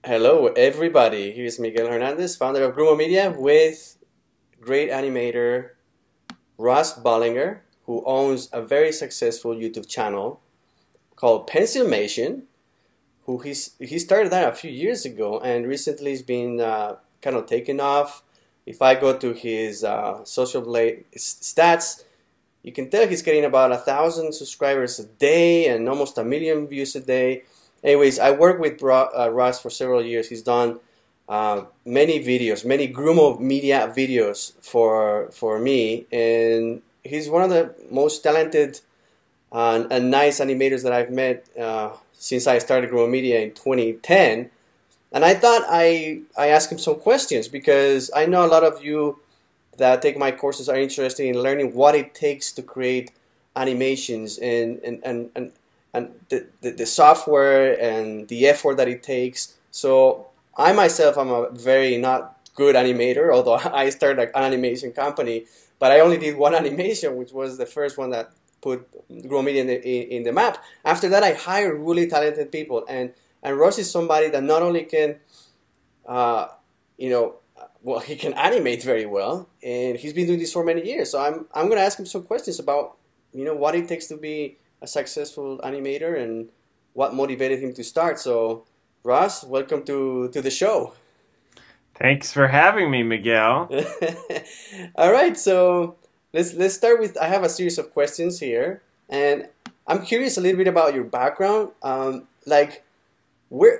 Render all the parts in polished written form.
Hello, everybody. Here's Miguel Hernandez, founder of Grumo Media, with great animator Ross Bollinger, who owns a very successful YouTube channel called Pencilmation. He started that a few years ago, and recently he's been kind of taken off. If I go to his social stats, you can tell he's getting about 1,000 subscribers a day and almost 1 million views a day. Anyways, I worked with Ross for several years. He's done many videos, many Grumo Media videos for me, and he's one of the most talented and nice animators that I've met since I started Grumo Media in 2010. And I thought I asked him some questions because I know a lot of you that take my courses are interested in learning what it takes to create animations and the software and the effort that it takes. So I myself am a very not good animator, although I started an animation company, but I only did one animation, which was the first one that put Grumo Media in the map. After that, I hired really talented people, and Ross is somebody that not only can, well, he can animate very well, and he's been doing this for many years. So I'm going to ask him some questions about what it takes to be a successful animator and what motivated him to start. So, Ross, welcome to the show. Thanks for having me, Miguel. All right, so let's start with. I have a series of questions here, and I'm curious a little bit about your background. Like, where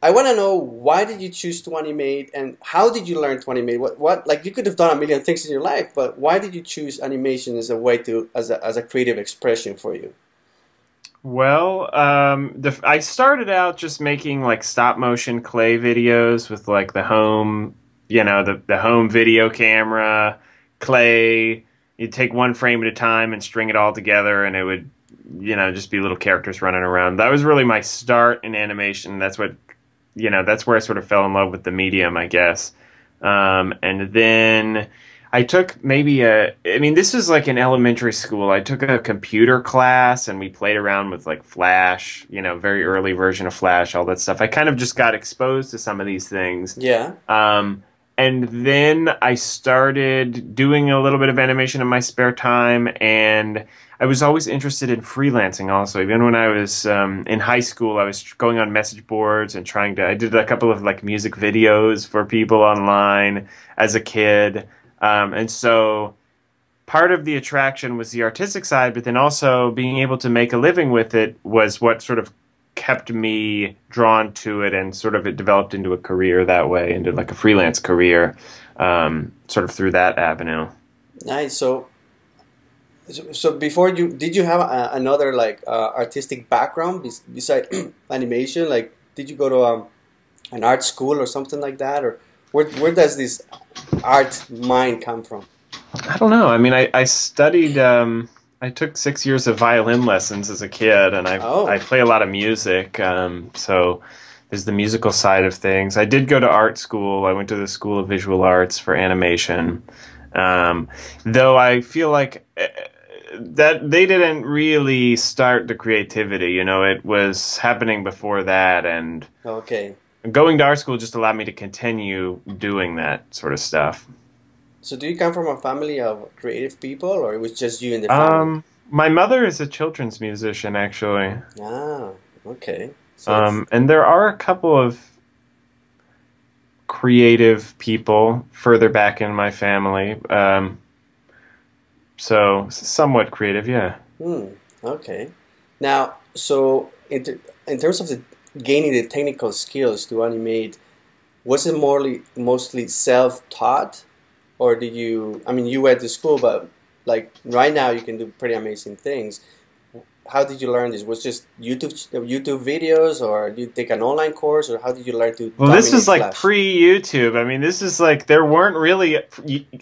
I want to know, why did you choose to animate, and how did you learn to animate? What like, you could have done a million things in your life, but why did you choose animation as a way to as a creative expression for you? Well, I started out just making like stop motion clay videos with like the home, the home video camera, clay. You'd take one frame at a time and string it all together, and it would, just be little characters running around. That was really my start in animation. That's where I sort of fell in love with the medium, I guess. And then I took this was like in elementary school. I took a computer class and we played around with like Flash, very early version of Flash, all that stuff. I kind of just got exposed to some of these things. Yeah. And then I started doing a little bit of animation in my spare time, and I was always interested in freelancing also. Even when I was in high school, I was going on message boards and I did a couple of like music videos for people online as a kid. And so part of the attraction was the artistic side, but then also being able to make a living with it was what sort of kept me drawn to it, and sort of it developed into a career that way, into like a freelance career, sort of through that avenue. Nice. So before did you have another like artistic background beside animation? Like, did you go to an art school or something like that, or where does this art mind come from? I don't know. I mean, I studied. I took 6 years of violin lessons as a kid, and I play a lot of music. So there's the musical side of things. I did go to art school. I went to the School of Visual Arts for animation. Though I feel like that they didn't really start the creativity. It was happening before that, and Okay. going to art school just allowed me to continue doing that sort of stuff. So do you come from a family of creative people, or it was just you and the family? My mother is a children's musician, actually. Ah, okay. So it's And there are a couple of creative people further back in my family. So somewhat creative, yeah. okay. Now, so in terms of gaining the technical skills to animate, was it mostly self-taught, or did you? I mean, you went to school, but like right now, you can do pretty amazing things. How did you learn this? Was just YouTube videos, or did you take an online course, or how did you learn to Well, this dominate is like Flash? pre-YouTube. I mean, this is like there weren't really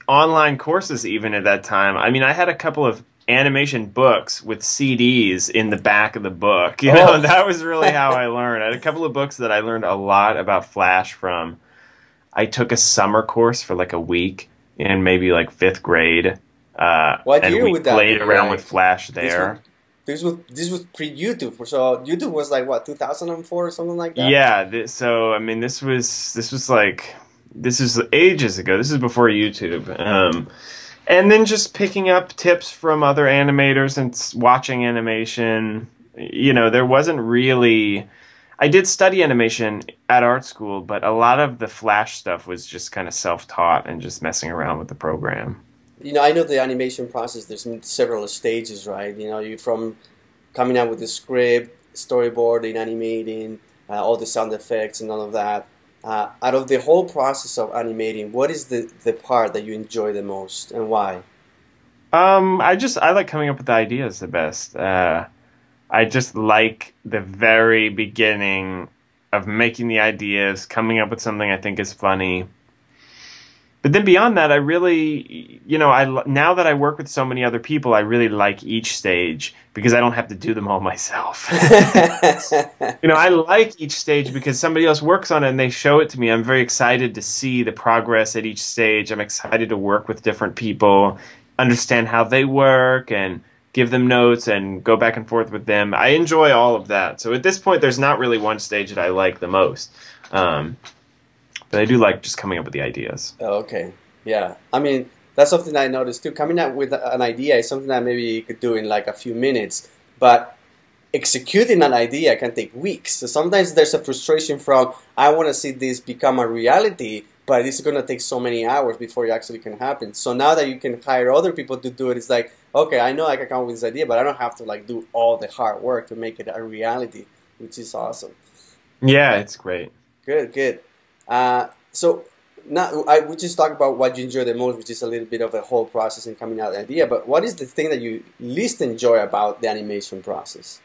online courses even at that time. I mean, I had a couple of animation books with CDs in the back of the book. Oh, And that was really how I learned. I had a couple of books that I learned a lot about Flash from. I took a summer course for like a week in maybe like fifth grade, what and year we would that played be? around with Like Flash this one? there. this was pre-YouTube, so YouTube was like what, 2004 or something like that. Yeah, so I mean, this is ages ago. This is before YouTube. And then just picking up tips from other animators and watching animation. You know, there wasn't really. I did study animation at art school, but a lot of the Flash stuff was just kind of self-taught and just messing around with the program. I know the animation process. There's several stages, right? You from coming up with the script, storyboarding, animating, all the sound effects and all of that. Out of the whole process of animating, what is the part that you enjoy the most and why? I like coming up with the ideas the best. I just like the very beginning of making the ideas, coming up with something I think is funny. But then beyond that, I really, now that I work with so many other people, I really like each stage because I don't have to do them all myself. I like each stage because somebody else works on it and they show it to me. I'm very excited to see the progress at each stage. I'm excited to work with different people, understand how they work, and give them notes and go back and forth with them. I enjoy all of that. So at this point, there's not really one stage that I like the most. But I do like just coming up with the ideas. Okay, yeah. I mean, that's something I noticed too. Coming up with an idea is something that maybe you could do in like a few minutes, but executing an idea can take weeks. So sometimes there's a frustration from, I want to see this become a reality, but it's going to take so many hours before it actually can happen. So now that you can hire other people to do it, it's like, okay, I know I can come up with this idea, but I don't have to like do all the hard work to make it a reality, which is awesome. Yeah, it's great. Good, good. So now we just talked about what you enjoy the most, which is a little bit of a whole process and coming out with the idea. But what is the thing that you least enjoy about the animation process?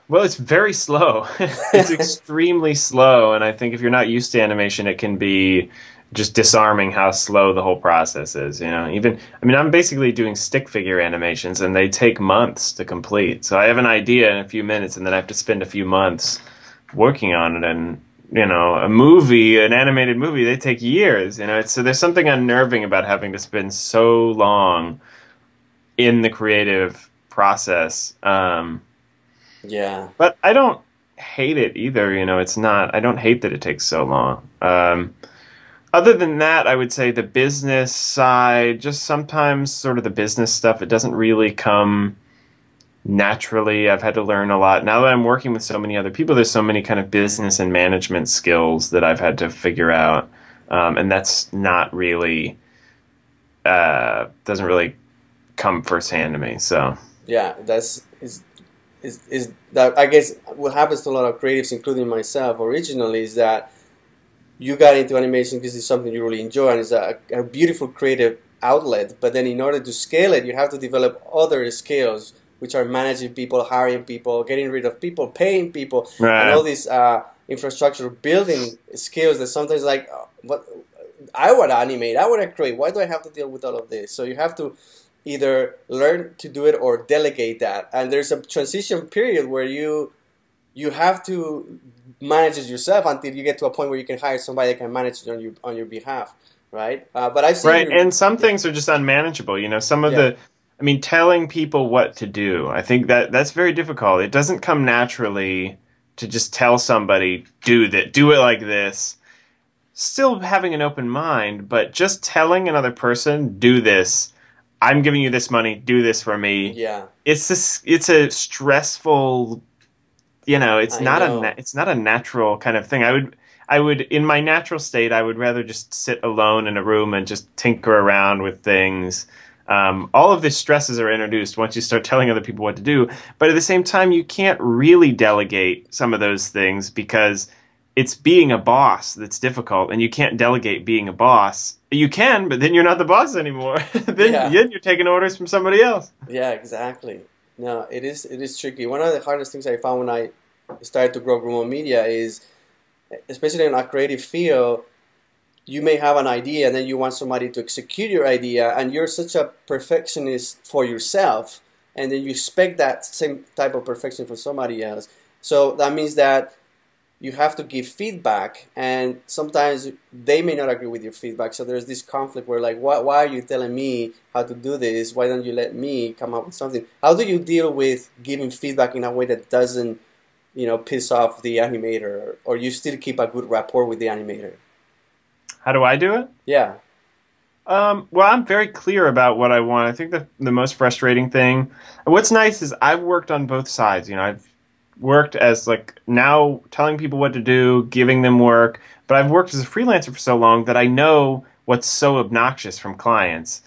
Well, it's very slow. It's extremely slow, and I think if you're not used to animation, it can be just disarming how slow the whole process is. I'm basically doing stick figure animations, and they take months to complete. So I have an idea in a few minutes, and then I have to spend a few months working on it. And an animated movie, they take years. So there's something unnerving about having to spend so long in the creative process. Yeah. But I don't hate it either. I don't hate that it takes so long. Other than that, I would say the business side, just sometimes sort of the business stuff, it doesn't really come naturally. I've had to learn a lot. Now that I'm working with so many other people, there's so many kind of business and management skills that I've had to figure out. And that's not really, doesn't really come firsthand to me. So yeah, is that, I guess what happens to a lot of creatives, including myself originally, is that you got into animation because it's something you really enjoy and it's a beautiful creative outlet. But then in order to scale it, you have to develop other skills, which are managing people, hiring people, getting rid of people, paying people, right. And all these infrastructure building skills that sometimes like, what I want to animate, I want to create. Why do I have to deal with all of this? So you have to either learn to do it or delegate that. And there's a transition period where you have to manage it yourself until you get to a point where you can hire somebody that can manage it on your behalf, right? But I've seen right, and some things are just unmanageable. Some of telling people what to do, I think that's very difficult. It doesn't come naturally to just tell somebody, do it like this. Still having an open mind, but just telling another person, do this. I'm giving you this money, do this for me. Yeah. It's a stressful, it's not a natural kind of thing. I would in my natural state, I would rather just sit alone in a room and just tinker around with things. All of the stresses are introduced once you start telling other people what to do. But at the same time, you can't really delegate some of those things because it's being a boss that's difficult, and you can't delegate being a boss. You can, but then you're not the boss anymore. then you're taking orders from somebody else. Yeah, exactly. No, it is tricky. One of the hardest things I found when I started to grow Grumo Media is, especially in a creative field, you may have an idea and then you want somebody to execute your idea, and you're such a perfectionist for yourself, and then you expect that same type of perfection from somebody else. So that means that you have to give feedback, and sometimes they may not agree with your feedback. So there's this conflict where like, why are you telling me how to do this? Why don't you let me come up with something? How do you deal with giving feedback in a way that doesn't, piss off the animator, or you still keep a good rapport with the animator? How do I do it? Yeah. Well, I'm very clear about what I want. I think the most frustrating thing, and what's nice is I've worked on both sides. I've worked as like now telling people what to do, giving them work, but I've worked as a freelancer for so long that I know what's so obnoxious from clients.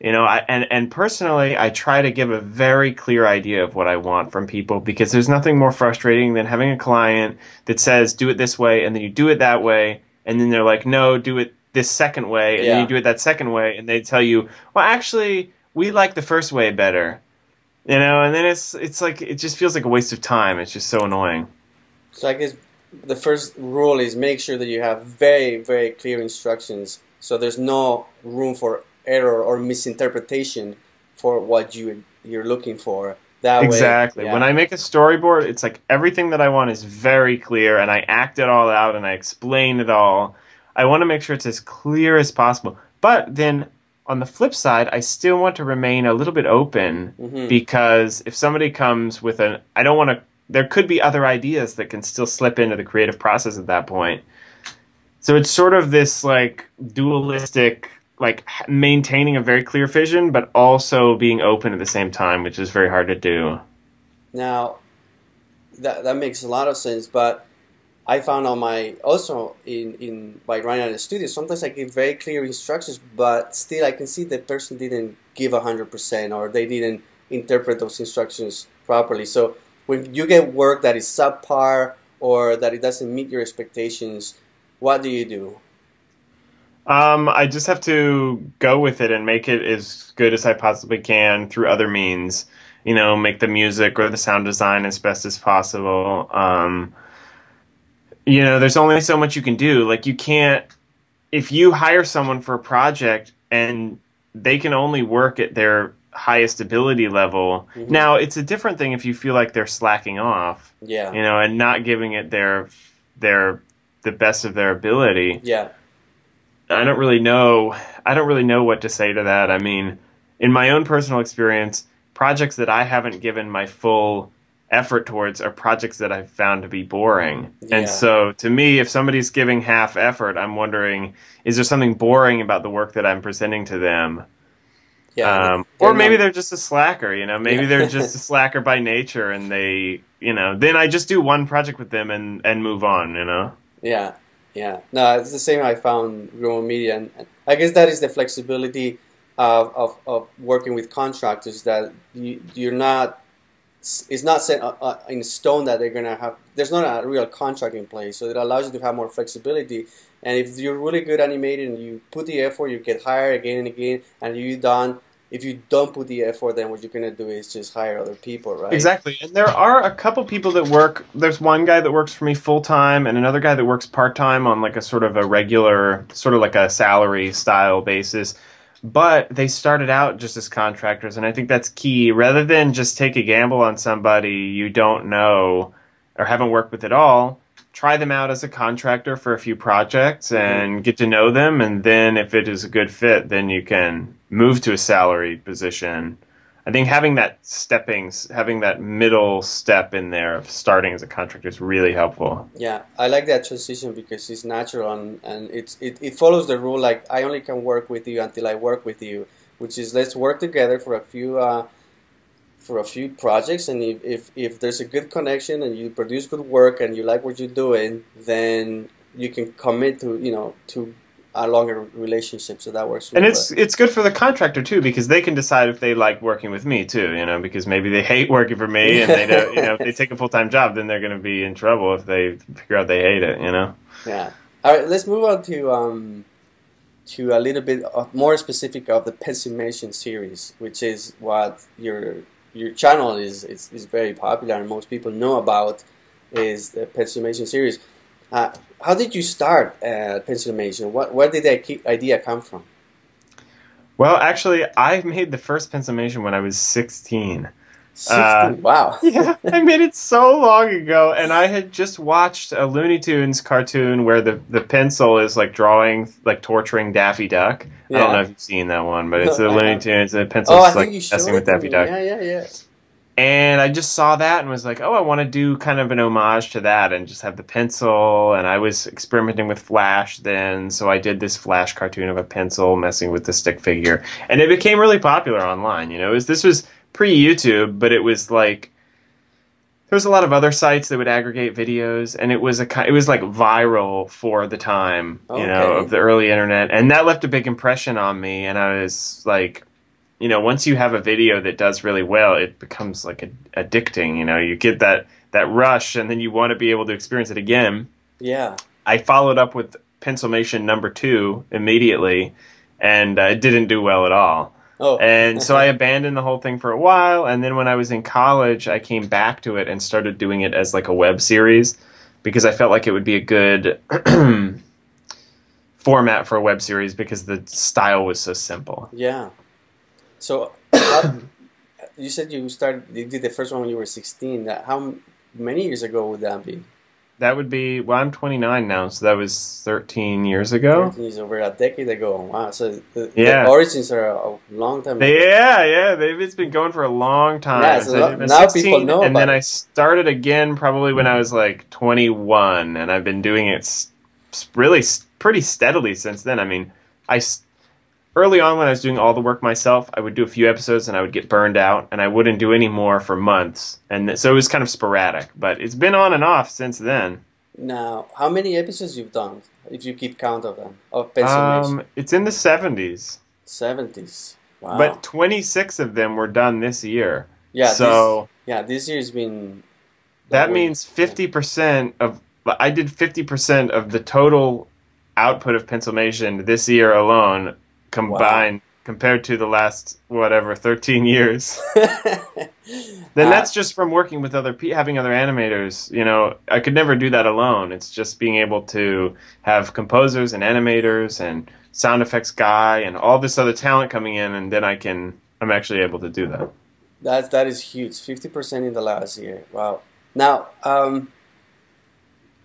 And personally, I try to give a very clear idea of what I want from people, because there's nothing more frustrating than having a client that says, do it this way, and then you do it that way, and then they're like, no, do it this second way, and then you do it that second way, and they tell you, well, actually, we like the first way better. And then it's like, it just feels like a waste of time. It's just so annoying. So I guess the first rule is make sure that you have very, very clear instructions, so there's no room for error or misinterpretation for what you're looking for. That Exactly. way, When I make a storyboard, it's like everything that I want is very clear, and I act it all out and I explain it all. I want to make sure it's as clear as possible. But then on the flip side, I still want to remain a little bit open, because if somebody comes with I don't want to, there could be other ideas that can still slip into the creative process at that point. So it's sort of this like dualistic, like maintaining a very clear vision, but also being open at the same time, which is very hard to do. Now, that makes a lot of sense, but I found on also in by running at the studio, sometimes I give very clear instructions, but still I can see the person didn't give 100%, or they didn't interpret those instructions properly. So when you get work that is subpar or that it doesn't meet your expectations, what do you do? I just have to go with it and make it as good as I possibly can through other means. Make the music or the sound design as best as possible. There's only so much you can do. Like, you can't, if you hire someone for a project and they can only work at their highest ability level. Now, it's a different thing if you feel like they're slacking off. Yeah. And not giving it the best of their ability. Yeah. I don't really know what to say to that. I mean, in my own personal experience, projects that I haven't given my full effort towards are projects that I've found to be boring. Yeah. And so to me, if somebody's giving half effort, I'm wondering, is there something boring about the work that I'm presenting to them? Yeah. Or maybe they're just a slacker, maybe Yeah. they're just a slacker by nature, and they, then I just do one project with them and move on, Yeah. Yeah, no, it's the same I found Grumo Media, and I guess that is the flexibility of working with contractors, that you're not, it's not set in stone that they're gonna have. There's not a real contract in place, so it allows you to have more flexibility. And if you're really good animated and you put the effort, you get hired again and again, and if you don't put the effort, then what you're going to do is just hire other people, right? Exactly. And there are a couple people that work. There's one guy that works for me full time, and another guy that works part time on like a sort of a regular, sort of like a salary style basis. But they started out just as contractors, and I think that's key. Rather than just take a gamble on somebody you don't know or haven't worked with at all, try them out as a contractor for a few projects and get to know them, and then if it is a good fit, then you can move to a salary position. I think having that middle step in there of starting as a contractor is really helpful. Yeah, I like that transition because it's natural, and it follows the rule, like, I only can work with you until I work with you, which is, let's work together for a few projects, and if there's a good connection and you produce good work and you like what you're doing, then you can commit to a longer relationship. So that works really and well. It's good for the contractor too, because they can decide if they like working with me too, because maybe they hate working for me, and they don't, if they take a full-time job, then they're going to be in trouble if they figure out they hate it. Yeah. All right, let's move on to a little bit more specific of the Pencilmation series, which is what your channel is very popular and most people know about, is the Pencilmation series. How did you start Pencilmation? Where did the idea come from? Well, actually, I made the first Pencilmation when I was 16. 16. Wow. Yeah, I made it so long ago, and I had just watched a Looney Tunes cartoon where the pencil is like drawing, like torturing Daffy Duck. I don't know Yeah. if you've seen that one, but it's No, a I Looney have. Tunes, and the Oh, I pencil's think like you showed messing with it to Daffy me. Duck. Yeah, yeah, yeah. And I just saw that and was like, oh, I want to do kind of an homage to that and just have the pencil. And I was experimenting with Flash then, so I did this Flash cartoon of a pencil messing with the stick figure. And it became really popular online, you know. This was pre-YouTube, but it was like there was a lot of other sites that would aggregate videos, and it was like viral for the time, you know, of Okay. the early internet. And that left a big impression on me, and I was like, you know, once you have a video that does really well, it becomes like addicting. You know, you get that rush, and then you want to be able to experience it again. Yeah. I followed up with Pencilmation #2 immediately, and it didn't do well at all. Oh. And so I abandoned the whole thing for a while, and then when I was in college, I came back to it and started doing it as like a web series because I felt like it would be a good format for a web series because the style was so simple. Yeah. So, you said you did the first one when you were 16. How many years ago would that be? That would be, well, I'm 29 now, so that was 13 years ago. 13 years, over a decade ago. Wow. So the Yeah. origins are a long time ago. Yeah, it's been going for a long time. Yeah, So I did now 16, people know and about then it. I started again probably when I was like 21, and I've been doing it really pretty steadily since then. I mean, early on when I was doing all the work myself, I would do a few episodes and I would get burned out, and I wouldn't do any more for months. And so it was kind of sporadic, but it's been on and off since then. Now, how many episodes you've done, if you keep count of them, of Pencilmation? It's in the 70s, 70s. Wow. but 26 of them were done this year. Yeah, So this year's been that means 50% of, I did 50% of the total output of Pencilmation this year alone combined compared to the last, whatever, 13 years. Then that's just from working with having other animators. You know, I could never do that alone. It's just being able to have composers and animators and sound effects guy and all this other talent coming in, and then I'm actually able to do that. That is huge. 50% in the last year. Wow. Now,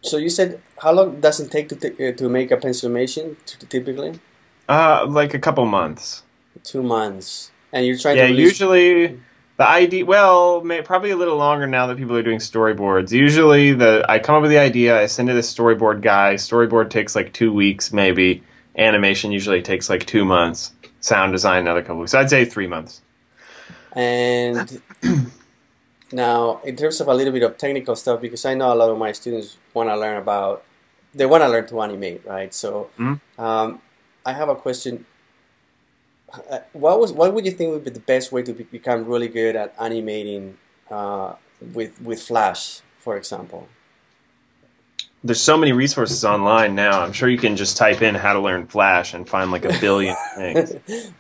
so you said how long does it take to make a Pencilmation typically? Like a couple months. 2 months, and you're trying Yeah, to release... usually the idea. Well, probably a little longer now that people are doing storyboards. Usually, I come up with the idea, I send it to the storyboard guy. Storyboard takes like 2 weeks, maybe. Animation usually takes like 2 months. Sound design another couple weeks. So I'd say 3 months. And now, in terms of a little bit of technical stuff, because I know a lot of my students want to learn to animate, right? So, I have a question. What would you think would be the best way to become really good at animating with Flash, for example? There's so many resources online now. I'm sure you can just type in how to learn Flash and find like a billion things.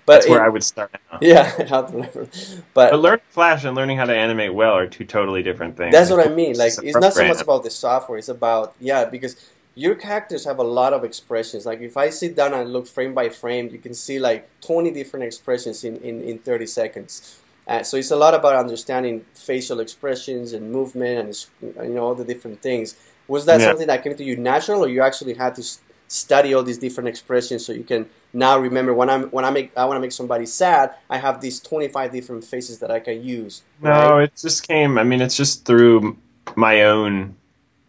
That's where I would start now. Yeah, how to learn. But learning Flash and learning how to animate well are two totally different things. That's what I mean. Like, it's not so much about the software. It's about, because your characters have a lot of expressions. Like, if I sit down and look frame by frame, you can see like 20 different expressions in 30 seconds. So it's a lot about understanding facial expressions and movement and all the different things. Was that something that came to you natural, or you actually had to study all these different expressions so you can now remember when I want to make somebody sad, I have these 25 different faces that I can use? Right? No, it just came. I mean, it's just through my own.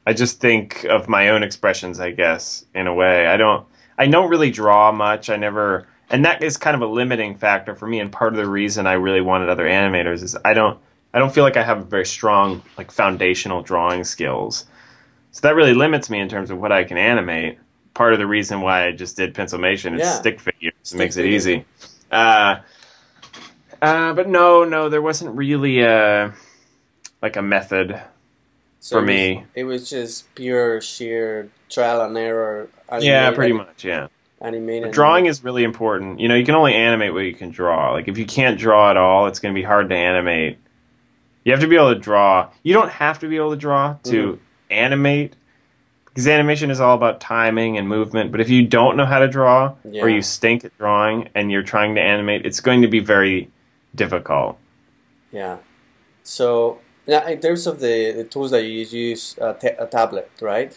I just think of my own expressions, I guess, in a way. I don't really draw much. And that is kind of a limiting factor for me. And part of the reason I really wanted other animators is I don't feel like I have very strong, like, foundational drawing skills. So that really limits me in terms of what I can animate. Part of the reason why I just did Pencilmation is stick figures. It makes it easy. But no, there wasn't really a method. So for me, it was just pure, sheer trial and error. Yeah, pretty much, yeah. Drawing is really important. You know, you can only animate what you can draw. Like, if you can't draw at all, it's going to be hard to animate. You have to be able to draw. You don't have to be able to draw to animate, because animation is all about timing and movement. But if you don't know how to draw, or you stink at drawing, and you're trying to animate, it's going to be very difficult. Yeah. So now, in terms of the tools that you use, a tablet, right?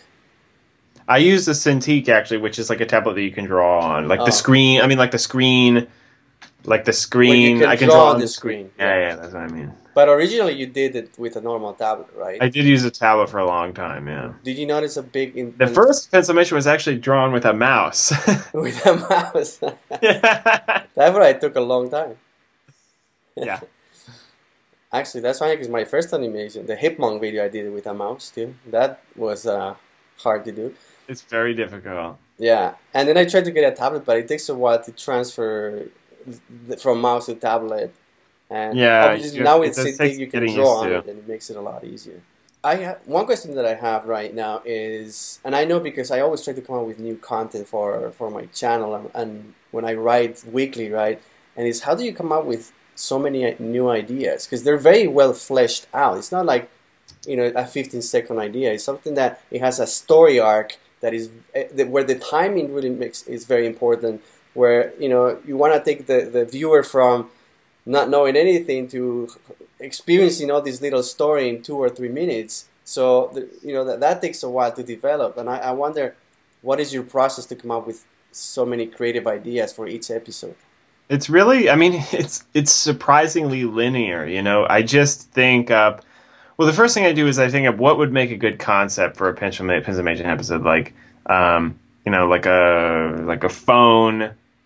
I use the Cintiq actually, which is like a tablet that you can draw on, like the Oh, screen. I mean, like the where you screen. can I can draw draw on on the the screen. screen, Yeah, yeah. yeah, that's what I mean. But originally you did it with a normal tablet, right? I did use a tablet for a long time. Yeah. Did you notice a big The first Pencilmation was actually drawn with a mouse. with a mouse? Yeah. That one I took a long time. Yeah. Actually, that's funny because my first animation, the Hipmunk video, I did it with a mouse too. That was hard to do. It's very difficult. Yeah, and then I tried to get a tablet, but it takes a while to transfer from mouse to tablet. And Yeah, obviously now it with does take Cintiq you can getting draw used on to. it, and it makes it a lot easier. One question that I have right now is, and I know because I always try to come up with new content for my channel, and when I write weekly, right, and it's how do you come up with so many new ideas? Because they're very well fleshed out. It's not like, a 15-second idea. It's something that it has a story arc that is where the timing really is very important. Where you want to take the viewer from not knowing anything to experiencing all this little story in 2 or 3 minutes. So that takes a while to develop, and I wonder what is your process to come up with so many creative ideas for each episode. It's really, I mean, it's surprisingly linear. I just think up. Well, the first thing I do is I think of what would make a good concept for a Pencilmation episode, like, like a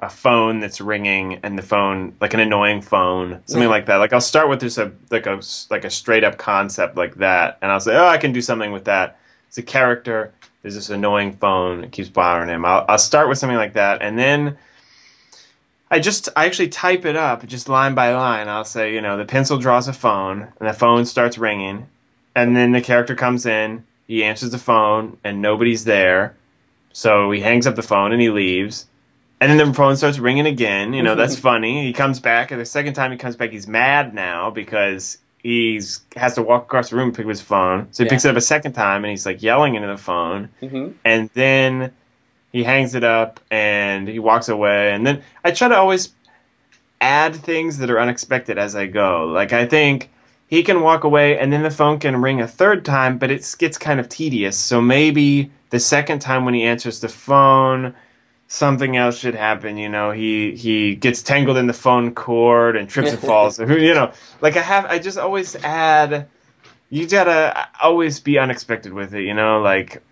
phone that's ringing, and the phone, like an annoying phone, something like that. Like I'll start with just like a straight up concept like that, and I'll say, oh, I can do something with that. It's a character. There's this annoying phone. It keeps bothering him. I'll start with something like that, and then I actually type it up just line by line. I'll say, the pencil draws a phone, and the phone starts ringing, and then the character comes in, he answers the phone, and nobody's there, so he hangs up the phone and he leaves, and then the phone starts ringing again. That's funny. He comes back, and the second time he comes back, he's mad now because has to walk across the room to pick up his phone, so he picks it up a second time, and he's like yelling into the phone, and then he hangs it up and he walks away. And then I try to always add things that are unexpected as I go. Like I think he can walk away and then the phone can ring a third time, but it gets kind of tedious. So maybe the second time when he answers the phone, something else should happen. He gets tangled in the phone cord and trips and falls. Like I just always add. You gotta always be unexpected with it. Like.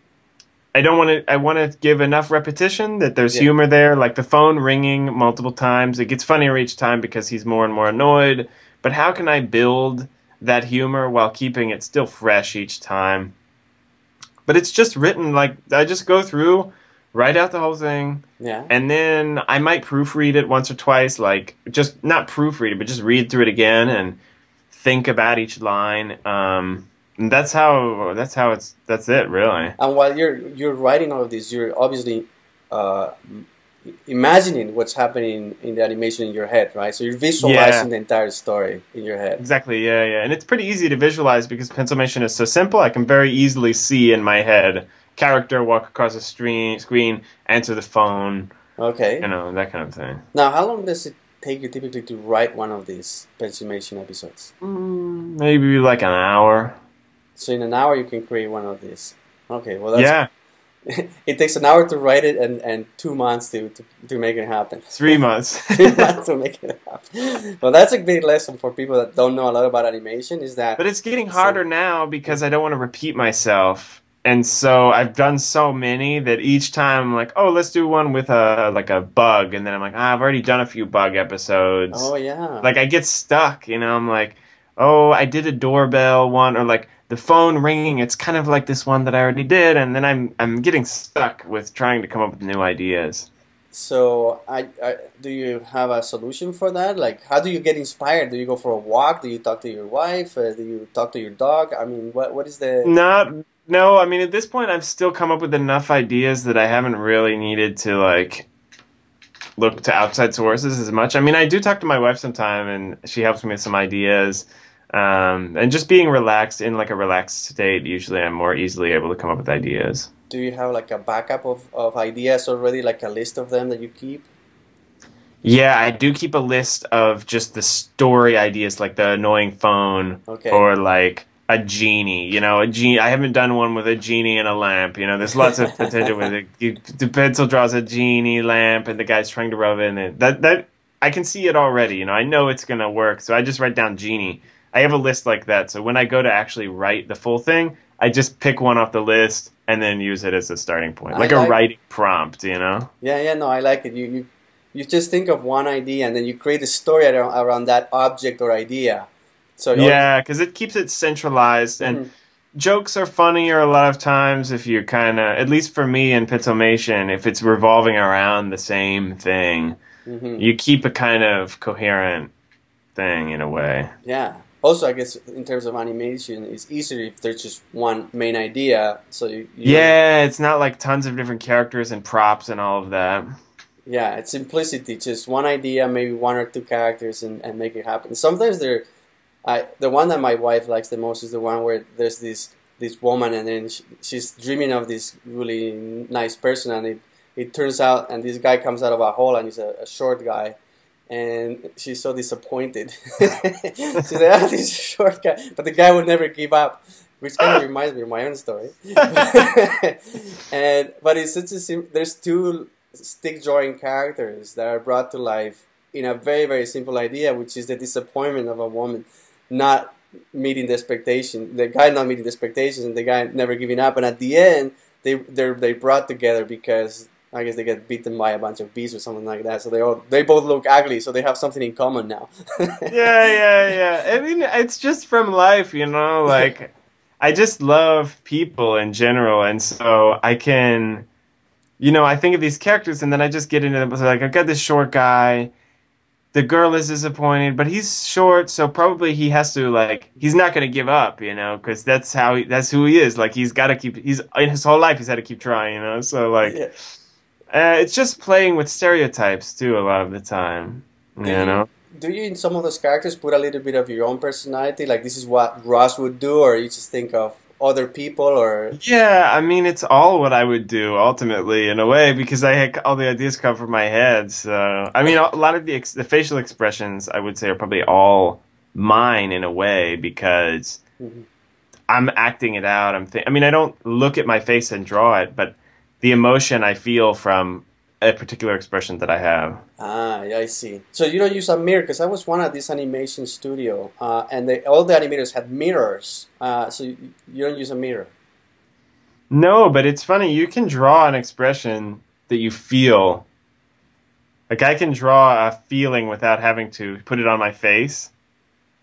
I want to give enough repetition that there's humor there, like the phone ringing multiple times. It gets funnier each time because he's more and more annoyed. But how can I build that humor while keeping it still fresh each time? But it's just written like I just go through, write out the whole thing, and then I might proofread it once or twice, like just not proofread it, but just read through it again and think about each line. And that's it really. And while you're writing all of this, you're obviously imagining what's happening in the animation in your head, right? So you're visualizing the entire story in your head. Exactly, yeah. And it's pretty easy to visualize because Pencilmation is so simple. I can very easily see in my head character walk across the screen, answer the phone. Okay. That kind of thing. Now, how long does it take you typically to write one of these Pencilmation episodes? Maybe like an hour. So in an hour you can create one of these. Okay, well that's it takes an hour to write it and 2 months to make it happen. 3 months. 3 months to make it happen. Well, that's a big lesson for people that don't know a lot about animation. Is that? But it's getting harder now because I don't want to repeat myself, and so I've done so many that each time I'm like, oh, let's do one with a bug, and then I'm like, I've already done a few bug episodes. Oh yeah. Like I get stuck, I'm like, oh, I did a doorbell one, or like the phone ringing. It's kind of like this one that I already did, and then I'm getting stuck with trying to come up with new ideas. So, do you have a solution for that? Like, how do you get inspired? Do you go for a walk? Do you talk to your wife? Do you talk to your dog? I mean, what is the? No. I mean, at this point, I've still come up with enough ideas that I haven't really needed to like look to outside sources as much. I mean, I do talk to my wife sometime, and she helps me with some ideas. And just being relaxed in like a relaxed state, usually I'm more easily able to come up with ideas. Do you have like a backup of ideas already, like a list of them that you keep? Yeah, I do keep a list of just the story ideas, like the annoying phone Okay. or like a genie. You know, a genie. I haven't done one with a genie and a lamp. You know, there's lots of potential with it. The pencil draws a genie lamp, and the guy's trying to rub it in it. That I can see it already. You know, I know it's gonna work, so I just write down genie. I have a list like that, so when I go to actually write the full thing, I just pick one off the list and then use it as a starting point, I like a like. writing prompt. You know. Yeah, yeah, no, I like it. You just think of one idea and then you create a story around that object or idea. So it always. Yeah, because it keeps it centralized, and Mhm, jokes are funnier a lot of times if you're kind of, at least for me in Pencilmation, if it's revolving around the same thing. mhm. You keep a kind of coherent thing in a way. Yeah. Also, I guess in terms of animation, it's easier if there's just one main idea. So you don't. Yeah, it's not like tons of different characters and props and all of that. Yeah, it's simplicity. Just one idea, maybe one or two characters, and make it happen. Sometimes the one that my wife likes the most is the one where there's this woman, and then she's dreaming of this really nice person, and it turns out, and this guy comes out of a hole, and he's a short guy, and she's so disappointed. She's like, ah, this short guy, but the guy would never give up, which kind of reminds me of my own story. And but it's such a there's two stick drawing characters that are brought to life in a very very simple idea, which is the disappointment of a woman not meeting the expectation, the guy not meeting the expectations, and the guy never giving up. And at the end, they brought together because I guess they get beaten by a bunch of bees or something like that. So they both look ugly, so they have something in common now. Yeah, yeah, yeah. I mean, it's just from life, you know? Like, I just love people in general, and so I can, you know, I think of these characters and then I just get into them. So like, I've got this short guy. The girl is disappointed, but he's short, so probably he has to like he's not going to give up, you know, because that's who he is. Like he's got to keep he's in his whole life he's had to keep trying, you know. So like Yeah. it's just playing with stereotypes too a lot of the time, you Do you know. do you in some of those characters put a little bit of your own personality? Like this is what Ross would do, or you just think of other people, or Yeah, I mean it's all what I would do ultimately in a way because I had all the ideas come from my head. So I mean a lot of the facial expressions I would say are probably all mine in a way because Mhm. I'm acting it out. I mean, I don't look at my face and draw it, but the emotion I feel from a particular expression that I have. Ah, yeah, I see. So you don't use a mirror because I was one at this animation studio, and all the animators had mirrors. So you don't use a mirror. No, but it's funny. You can draw an expression that you feel. Like I can draw a feeling without having to put it on my face.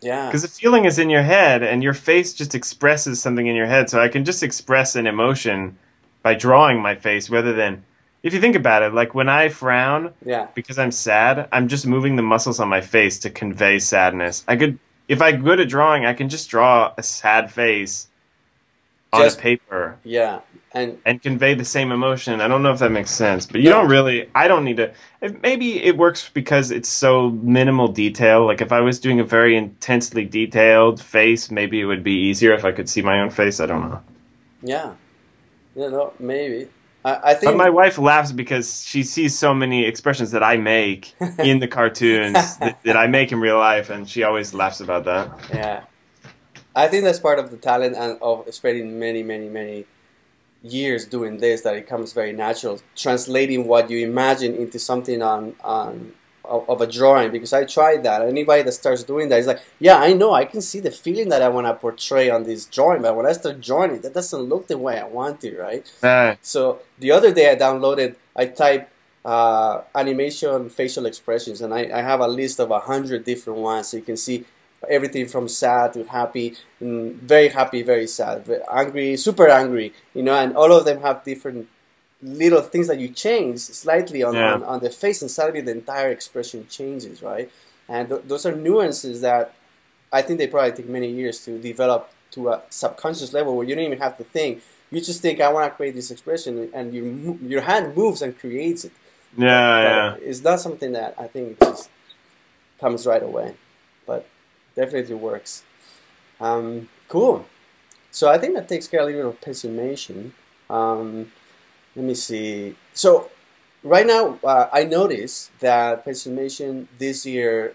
Yeah. Because the feeling is in your head, and your face just expresses something in your head. So I can just express an emotion by drawing my face rather than, if you think about it, like when I frown Yeah. because I'm sad, I'm just moving the muscles on my face to convey sadness. If I'm good at drawing, I can just draw a sad face on a Just paper yeah. And and convey the same emotion. I don't know if that makes sense, but you don't no. really, I don't need to. Maybe it works because it's so minimal detail. Like if I was doing a very intensely detailed face, maybe it would be easier if I could see my own face. I don't know. Yeah. You know, maybe. I But my think. wife laughs because she sees so many expressions that I make in the cartoons that I make in real life, and she always laughs about that. Yeah. I think that's part of the talent and of spending many, many, many years doing this that it comes very natural, translating what you imagine into something on of a drawing. Because I tried that. Anybody that starts doing that is like, yeah, I know, I can see the feeling that I want to portray on this drawing, but when I start drawing it, that doesn't look the way I want it, right? Uh, So the other day I typed animation facial expressions, and I have a list of 100 different ones, so you can see everything from sad to happy, very happy, very sad, angry, super angry, you know, and all of them have different little things that you change slightly yeah, on the face, and suddenly the entire expression changes, right? And those are nuances that I think they probably take many years to develop to a subconscious level where you don't even have to think. You just think, I want to create this expression, and your hand moves and creates it. yeah, But yeah. it's not something that I think just comes right away. But definitely works. Cool. So I think that takes care a little bit of pencilmation. Let me see. So right now, I noticed that Pencilmation this year,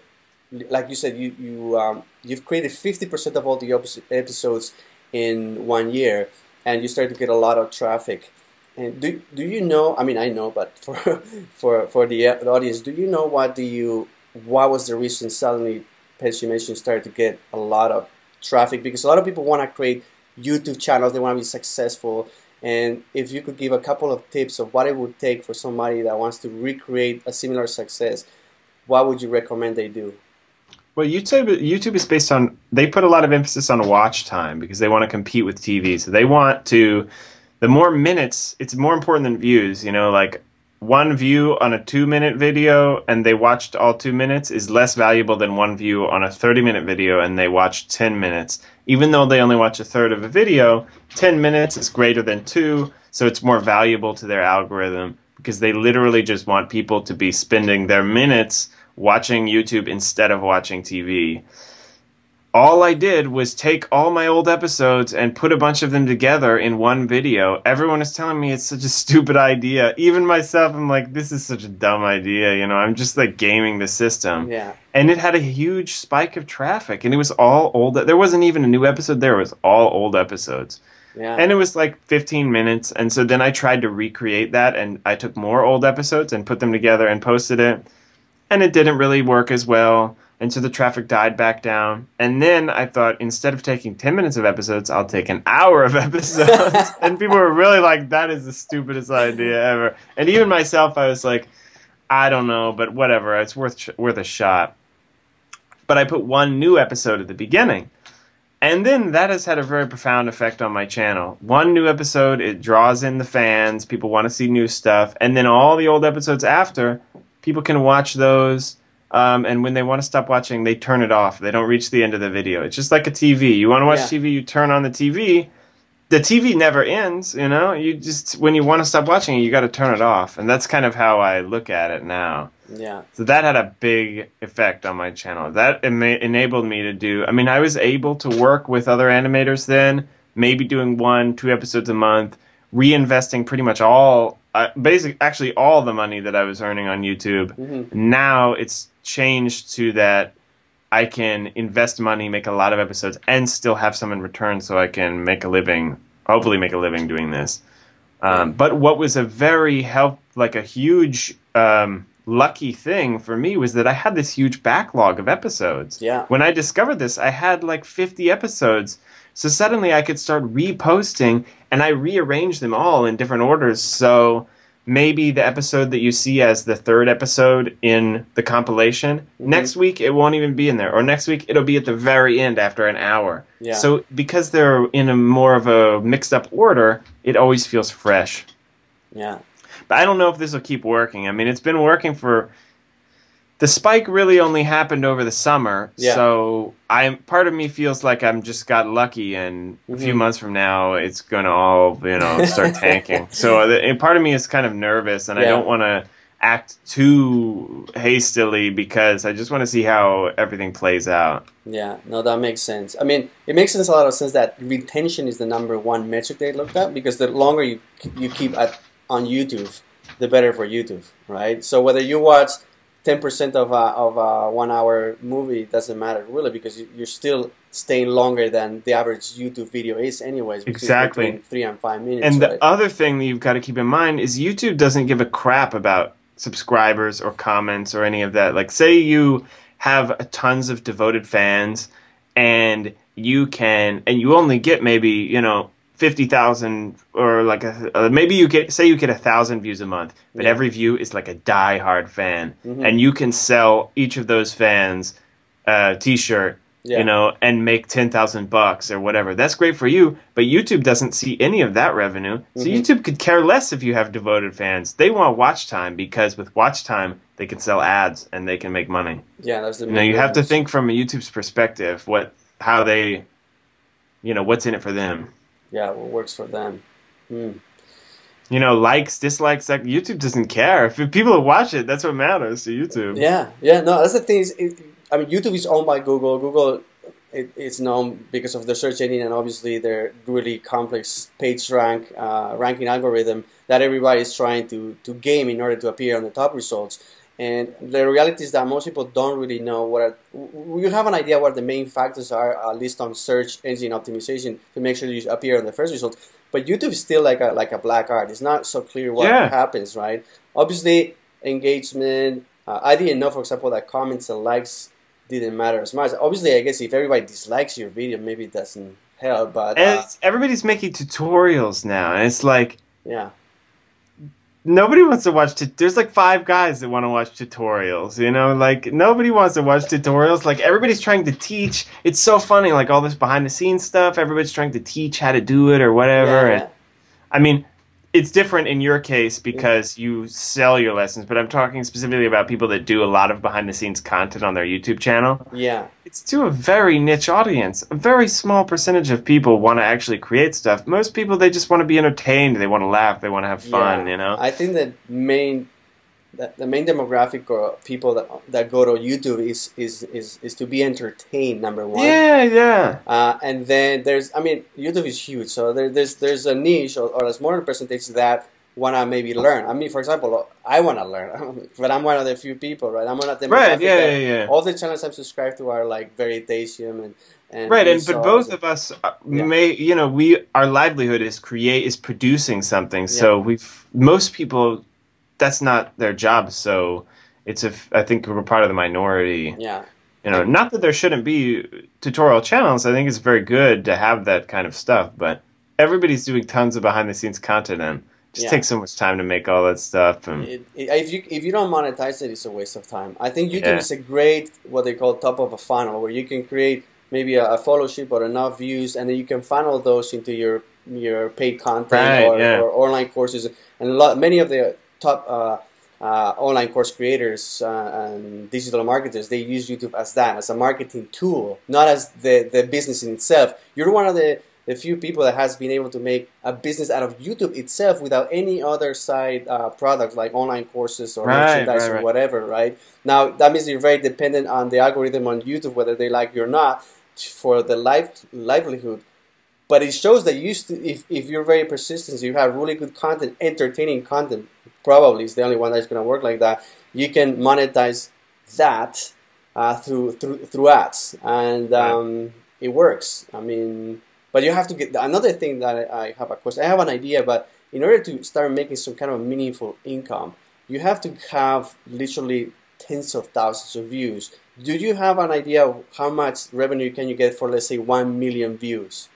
like you said, you've created 50% of all the episodes in 1 year, and you start to get a lot of traffic. And do you know? I mean, I know, but for the audience, do you know what was the reason suddenly Pencilmation started to get a lot of traffic? Because a lot of people want to create YouTube channels, they want to be successful. And if you could give a couple of tips of what it would take for somebody that wants to recreate a similar success, what would you recommend they do? Well, YouTube is based on, they put a lot of emphasis on watch time because they want to compete with TV. So they want to, the more minutes, it's more important than views. You know, like one view on a 2-minute video and they watched all 2 minutes is less valuable than one view on a 30-minute video and they watched 10 minutes. Even though they only watch a third of a video, 10 minutes is greater than 2, so it's more valuable to their algorithm because they literally just want people to be spending their minutes watching YouTube instead of watching TV. All I did was take all my old episodes and put a bunch of them together in one video. Everyone is telling me it's such a stupid idea. Even myself, I'm like, this is such a dumb idea. You know, I'm just like gaming the system. Yeah. And it had a huge spike of traffic, and it was all old. There wasn't even a new episode there. It was all old episodes. Yeah. And it was like 15 minutes. And so then I tried to recreate that, and I took more old episodes and put them together and posted it. And it didn't really work as well. And so the traffic died back down. And then I thought, instead of taking 10 minutes of episodes, I'll take an hour of episodes. And people were really like, that is the stupidest idea ever. And even myself, I was like, I don't know, but whatever. It's worth a shot. But I put one new episode at the beginning. And then that has had a very profound effect on my channel. One new episode, it draws in the fans. People want to see new stuff. And then all the old episodes after, people can watch those. And when they want to stop watching, they turn it off. They don't reach the end of the video. It's just like a TV. You want to watch TV, you turn on the TV. The TV never ends, you know? You just, when you want to stop watching it, you got to turn it off. And that's kind of how I look at it now. Yeah. So that had a big effect on my channel. That enabled me to do, I mean, I was able to work with other animators then, maybe doing 1-2 episodes a month, reinvesting pretty much all, actually all the money that I was earning on YouTube. Mm-hmm. Now it's changed to that I can invest money, make a lot of episodes, and still have some in return so I can make a living, hopefully make a living doing this. But what was a very huge lucky thing for me was that I had this huge backlog of episodes. Yeah. When I discovered this, I had like 50 episodes. So suddenly I could start reposting, and I rearranged them all in different orders. So maybe the episode that you see as the third episode in the compilation, next week it won't even be in there. Or next week it'll be at the very end after an hour. Yeah. So because they're in a more of a mixed up order, it always feels fresh. Yeah. But I don't know if this will keep working. I mean, it's been working for... The spike really only happened over the summer, so part of me feels like I'm just got lucky, and a few months from now it's going to all, start tanking. So part of me is kind of nervous, and I don't want to act too hastily because I just want to see how everything plays out. Yeah, no, that makes sense. I mean, it makes a lot of sense that retention is the 1 metric they looked at, because the longer you keep on YouTube, the better for YouTube, right? So whether you watch 10% of a 1 hour movie, doesn't matter really, because you're still staying longer than the average YouTube video is anyways, which exactly. is between 3 and 5 minutes. And the other thing that you've got to keep in mind is YouTube doesn't give a crap about subscribers or comments or any of that. Like, say you have tons of devoted fans and you only get maybe, 50,000 or like maybe you get 1,000 views a month, but every view is like a die-hard fan, and you can sell each of those fans a t-shirt, and make $10,000 or whatever. That's great for you, but YouTube doesn't see any of that revenue. So YouTube could care less if you have devoted fans. They want watch time, because with watch time they can sell ads and they can make money. Yeah, that's the you have to think from a YouTube's perspective, how they, what's in it for them. Yeah, what works for them. Likes, dislikes, YouTube doesn't care. If people watch it, that's what matters to YouTube. Yeah, no, that's the thing. YouTube is owned by Google. Google, it's known because of the search engine and obviously their really complex page ranking algorithm that everybody is trying to game in order to appear on the top results. And the reality is that most people don't really know you have an idea what the main factors are, at least on search engine optimization, to make sure you appear on the first results. But YouTube is still like a black art. It's not so clear what happens, right? Obviously, engagement. I didn't know, for example, that comments and likes didn't matter as much. Obviously, I guess if everybody dislikes your video, maybe it doesn't help. But everybody's making tutorials now, and it's like, yeah. Nobody wants to watch. There's like 5 guys that want to watch tutorials. You know, like nobody wants to watch tutorials. Like everybody's trying to teach. It's so funny, like all this behind the scenes stuff. Everybody's trying to teach how to do it or whatever. Yeah. And I mean, it's different in your case because you sell your lessons. But I'm talking specifically about people that do a lot of behind the scenes content on their YouTube channel. Yeah. It's to a very niche audience. A very small percentage of people want to actually create stuff. Most people, they just want to be entertained. They want to laugh. They want to have fun, you know? I think the main demographic or people that go to YouTube is to be entertained, number one. Yeah. And then YouTube is huge. So there's a niche or a smaller percentage that want to maybe learn. I mean, for example, I want to learn, but I'm one of the few people, right? I'm one of them. Right, yeah. All the channels I'm subscribed to are like Veritasium and right, but both of us our livelihood is producing something. So most people, that's not their job. So I think we're part of the minority. Yeah. You know, not that there shouldn't be tutorial channels. I think it's very good to have that kind of stuff, but everybody's doing tons of behind the scenes content and just takes so much time to make all that stuff. And if you don't monetize it, it's a waste of time. I think YouTube is a great, what they call top of a funnel, where you can create maybe a followership or enough views, and then you can funnel those into your paid content or online courses. And many of the top online course creators and digital marketers, they use YouTube as a marketing tool, not as the business in itself. You're one of the few people that has been able to make a business out of YouTube itself without any other side products like online courses or merchandise or whatever, right? Now, that means you're very dependent on the algorithm on YouTube, whether they like you or not, for the livelihood. But it shows that if you're very persistent, you have really good content, entertaining content, probably is the only one that's going to work like that. You can monetize that through ads, and it works. I mean, but you have to get another thing that I have a question. I have an idea, but in order to start making some kind of meaningful income, you have to have literally tens of thousands of views. Do you have an idea of how much revenue can you get for, let's say, 1 million views?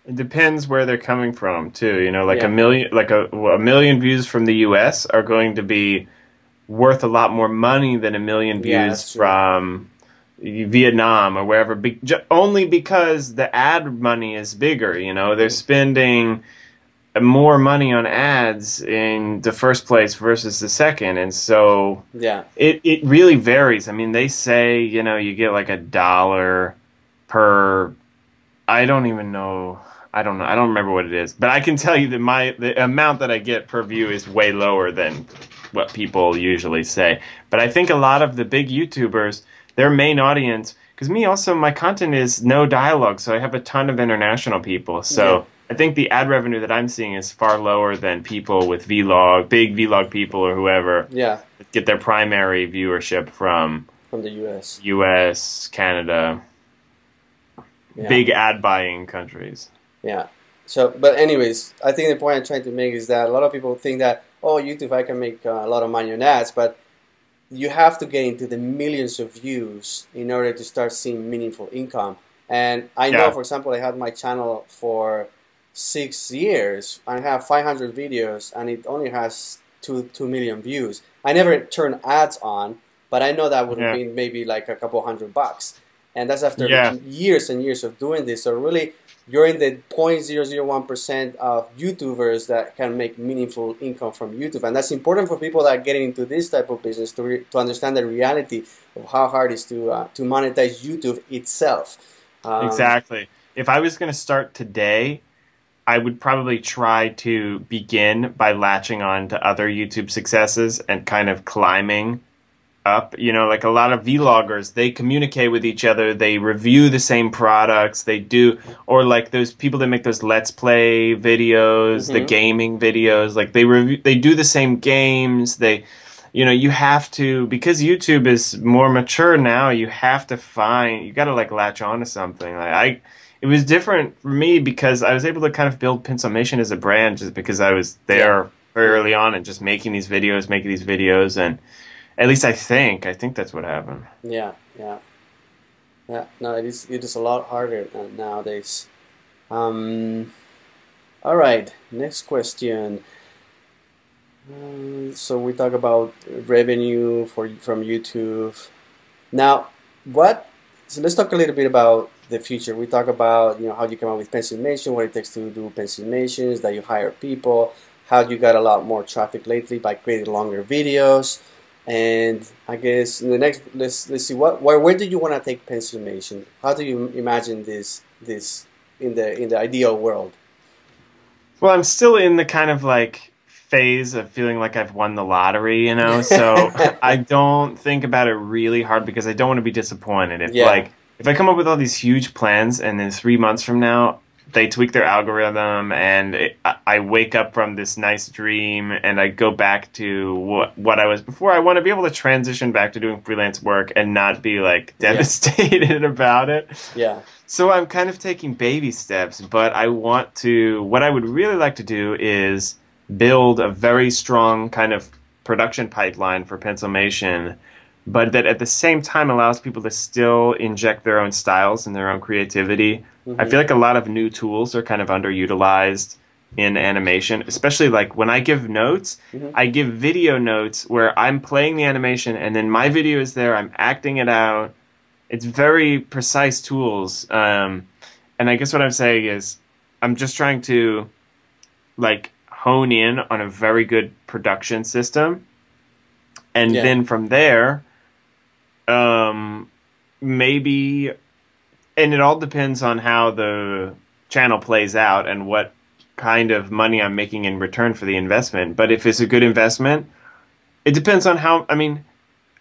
It depends where they're coming from, too. You know, like a million views from the U.S. are going to be worth a lot more money than a million views from Vietnam or wherever. Only because the ad money is bigger. You know, they're spending more money on ads in the first place versus the second, and so it really varies. I mean, they say, you know, you get like $1 per. I don't know. I don't remember what it is, but I can tell you that the amount that I get per view is way lower than what people usually say. But I think a lot of the big YouTubers, their main audience, because my content is no dialogue, so I have a ton of international people. So I think the ad revenue that I'm seeing is far lower than people with big vlog people or whoever get their primary viewership from the US. US, Canada, big ad buying countries. Yeah. So, but anyways, I think the point I'm trying to make is that a lot of people think that, oh, YouTube, I can make a lot of money on ads, but you have to get into the millions of views in order to start seeing meaningful income. And I know, for example, I had my channel for 6 years. I have 500 videos, and it only has 2 million views. I never turned ads on, but I know that would have been maybe like a couple $100. And that's after years and years of doing this. So really, you're in the 0.001% of YouTubers that can make meaningful income from YouTube. And that's important for people that are getting into this type of business to understand the reality of how hard it is to monetize YouTube itself. Exactly. If I was going to start today, I would probably try to begin by latching on to other YouTube successes and kind of climbing up. You know, like a lot of vloggers, they communicate with each other. They review the same products. They do, or like those people that make those Let's Play videos, the gaming videos, like they do the same games. They, you know, you have to, because YouTube is more mature now, you have to you got to like latch on to something. It was different for me because I was able to kind of build Pencilmation as a brand just because I was there very early on and just making these videos, and at least I think that's what happened. Yeah. No, it is a lot harder nowadays. All right, next question. So we talk about revenue from YouTube. Now, so let's talk a little bit about the future. We talk about, you know, how you come up with Pencilmation, what it takes to do Pencilmations, that you hire people, how you got a lot more traffic lately by creating longer videos. And I guess in the next, let's see, where do you want to take Pencilmation? How do you imagine this in the ideal world? Well, I'm still in the kind of like phase of feeling like I've won the lottery, you know, so I don't think about it really hard because I don't want to be disappointed. If I come up with all these huge plans and then 3 months from now they tweak their algorithm and I wake up from this nice dream and I go back to what I was before, I want to be able to transition back to doing freelance work and not be like devastated about it. Yeah. So I'm kind of taking baby steps, but what I would really like to do is build a very strong kind of production pipeline for Pencilmation, but that at the same time allows people to still inject their own styles and their own creativity. I feel like a lot of new tools are kind of underutilized in animation, especially like when I give notes, I give video notes where I'm playing the animation and then my video is there, I'm acting it out. It's very precise tools. And I guess what I'm saying is I'm just trying to like hone in on a very good production system. And then from there, maybe, and it all depends on how the channel plays out and what kind of money I'm making in return for the investment. But if it's a good investment, it depends on how, I mean,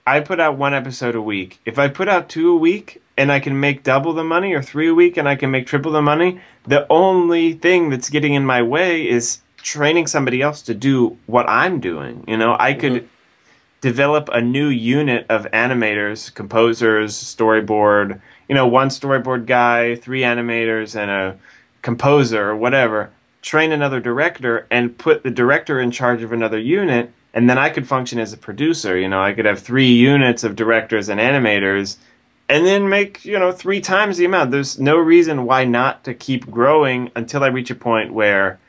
I put out 1 episode a week. If I put out 2 a week and I can make double the money, or 3 a week and I can make triple the money, the only thing that's getting in my way is training somebody else to do what I'm doing. You know, I could develop a new unit of animators, composers, storyboard, you know, 1 storyboard guy, 3 animators, and a composer or whatever, train another director and put the director in charge of another unit, and then I could function as a producer. You know, I could have 3 units of directors and animators and then make, you know, 3 times the amount. There's no reason why not to keep growing until I reach a point where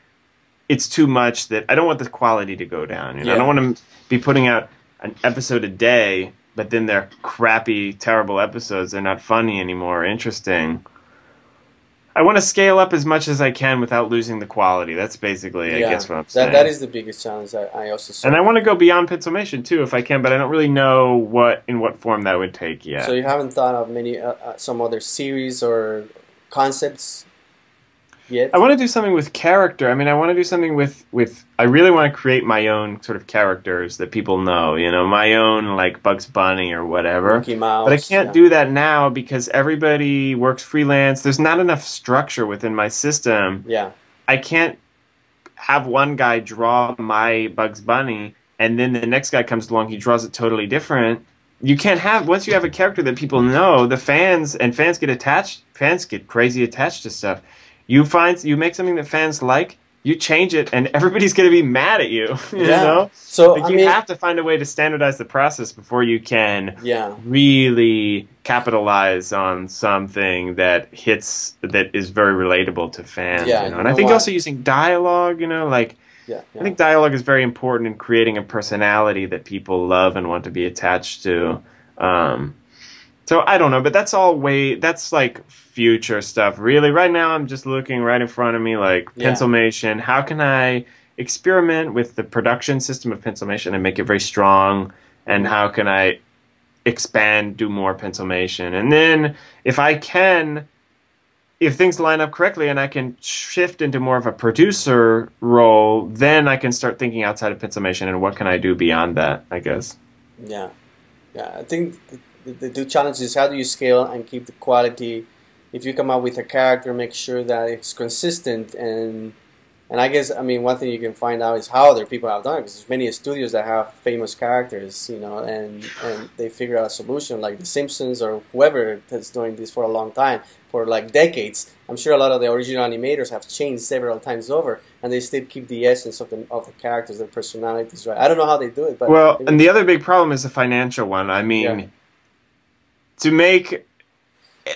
it's too much that I don't want the quality to go down. You know, I don't want to be putting out an episode a day, but then they're crappy, terrible episodes. They're not funny anymore, interesting. I want to scale up as much as I can without losing the quality. That's basically, I guess, what I'm saying. That is the biggest challenge I also saw. And I want to go beyond Pencilmation, too, if I can, but I don't really know in what form that would take yet. So you haven't thought of some other series or concepts yet? I want to do something with character. I mean, I want to do something with I really want to create my own sort of characters that people know, you know, my own like Bugs Bunny or whatever. Mickey Mouse. But I can't do that now because everybody works freelance. There's not enough structure within my system. Yeah. I can't have one guy draw my Bugs Bunny and then the next guy comes along, he draws it totally different. You can't have, once you have a character that people know, the fans get crazy attached to stuff. You make something that fans like, you change it, and everybody's going to be mad at you. You know? So like, you have to find a way to standardize the process before you can really capitalize on something that is very relatable to fans. Yeah, you know? And I think also using dialogue, you know, like, I think dialogue is very important in creating a personality that people love and want to be attached to. So I don't know, but that's like future stuff. Really, right now I'm just looking right in front of me, like Pencilmation. How can I experiment with the production system of Pencilmation and make it very strong? And how can I expand, do more Pencilmation? And then if things line up correctly and I can shift into more of a producer role, then I can start thinking outside of Pencilmation and what can I do beyond that, I guess. Yeah. Yeah, I think the two challenges is how do you scale and keep the quality. If you come up with a character, make sure that it's consistent and I guess I mean one thing you can find out is how other people have done it because there's many studios that have famous characters, you know, and they figure out a solution like The Simpsons or whoever that's doing this for a long time for like decades. I'm sure a lot of the original animators have changed several times over, and they still keep the essence of the characters, their personalities, right? I don't know how they do it, but Well, and the other big problem is the financial one. I yeah. mean, to make